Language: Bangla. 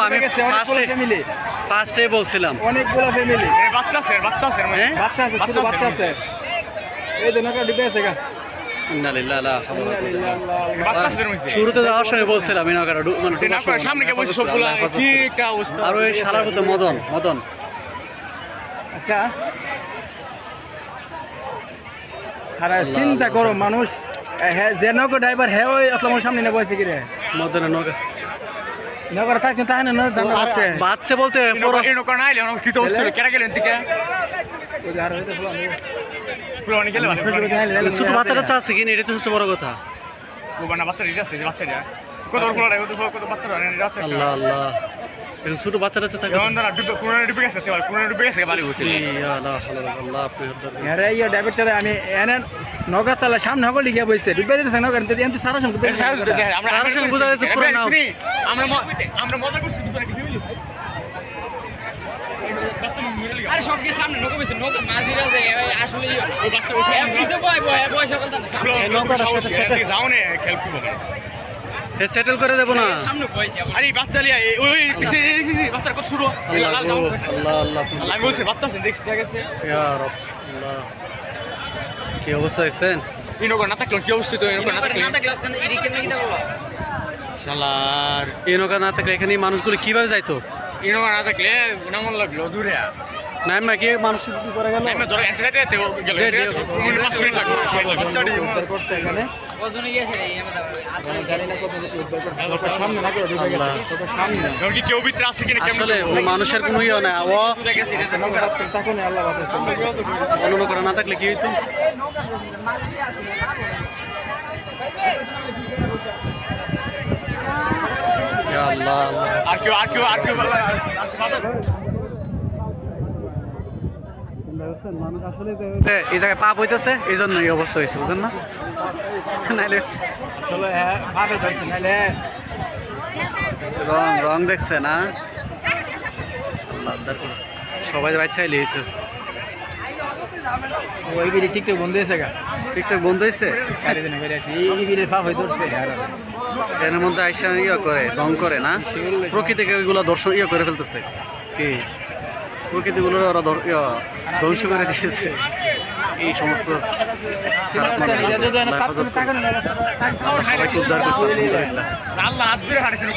আমি ফার্স্টে বলছিলাম অনেকগুলো ফ্যামিলি বাচ্চা আছে বাচ্চা আছে শুধু বাচ্চা আছে এই যে নৌকা ডুবে আছে গা শুরুতে যাওয়ার সময় বলছিলাম সামনে কে বলছি সবগুলো কি একটা অবস্থা আর ওই সারার মধ্যে মদন আচ্ছা চিন্তা করো মানুষ যে নৌকা ড্রাইভার হ্যাঁ ওই আপনার সামনে নেবো আছে কি রে মদনের নৌকা নৌকার থাকতে তাই না জানা যাচ্ছে বাচ্চা বলতে নৌকা নাই কি তো অবস্থা কেটে গেলেন থেকে ছোট বাচ্চাটা আছে কিনা এটা তো সবচেয়ে বড় কথা বাচ্চা আছে বাচ্চাটা আল্লাহ আল্লাহ এখন ছোট বাচ্চাটা থাকে ডুবে গেছে বালি আমি এনে নৌকা চালা সামনে হকল লিখে বলছে ডুবে যেতেছে নৌকা সারা সঙ্গে বোঝা যাচ্ছে পুরো নাম আমরা মজা করছি আরে সব কি সামনে নৌকা বেশি নৌকা মাঝিরা যে আসলে ওই বাচ্চা উঠে পিছে বয় সকল নৌকা যাও না খেল কি বলে সেটেল করে যাব না সামনে বয়স আরে বাচ্চা লিয়া ওই পিছে বাচ্চার কত শুরু আল্লাহ আল্লাহ আল্লাহ বলছে বাচ্চা আছে দেখছ গেছে ইয়া রাব আল্লাহ কি অবস্থা দেখছেন এই নৌকা না থাকলে কি অবস্থা তো এই নৌকা না থাকলে এদিকে নাকি দাও শালার এই নৌকা না থাকলে এখানে মানুষগুলো কিভাবে যাইতো এই নৌকা না থাকলে নামন লাগলো দূরে নাইম না কি মানুষ কি করে গেল আমি ধরে এন্তে যেতে গেল 5 মিনিট লাগলো বাচ্চাটি করতে এখানে ওজনে গিয়েছে আমি জানি না কত লোকের সামনে না করে ডুবে গেছে তোর সামনে কারণ কি কেউ ভিতরে আছে কিনা আসলে মানুষের কোনো ইয়ে না ও নৌকা থাকুন আল্লাহ বাতাস অন্য করে না থাকলে কি হইতো ইয়া আল্লাহ আর কেউ মানুষ আসলে এই জায়গায় পাপ হইতেছে এই জন্য এই অবস্থা হয়েছে বুঝেন না নাইলে চলো ভাবে ধরছে নাইলে রং দেখছে না আল্লাহ সবাই বাচ্চাই লিয়েছে ওই বিড়ি টিকটক বন্ধ হয়েছে গা টিকটক বন্ধ হয়েছে চারিদিনে বেড়ে আছি এই বিড়ির পাপ হয়ে ধরছে এর মধ্যে আইসা ইয়ে করে রং করে না প্রকৃতিকে ওইগুলো দর্শন ইয়ে করে ফেলতেছে কি প্রকৃতিগুলো ওরা ধ্বংস করে দিয়েছে এই সমস্ত সবাইকে উদ্ধার করছে আল্লাহ হাত ধরে হারিয়েছেন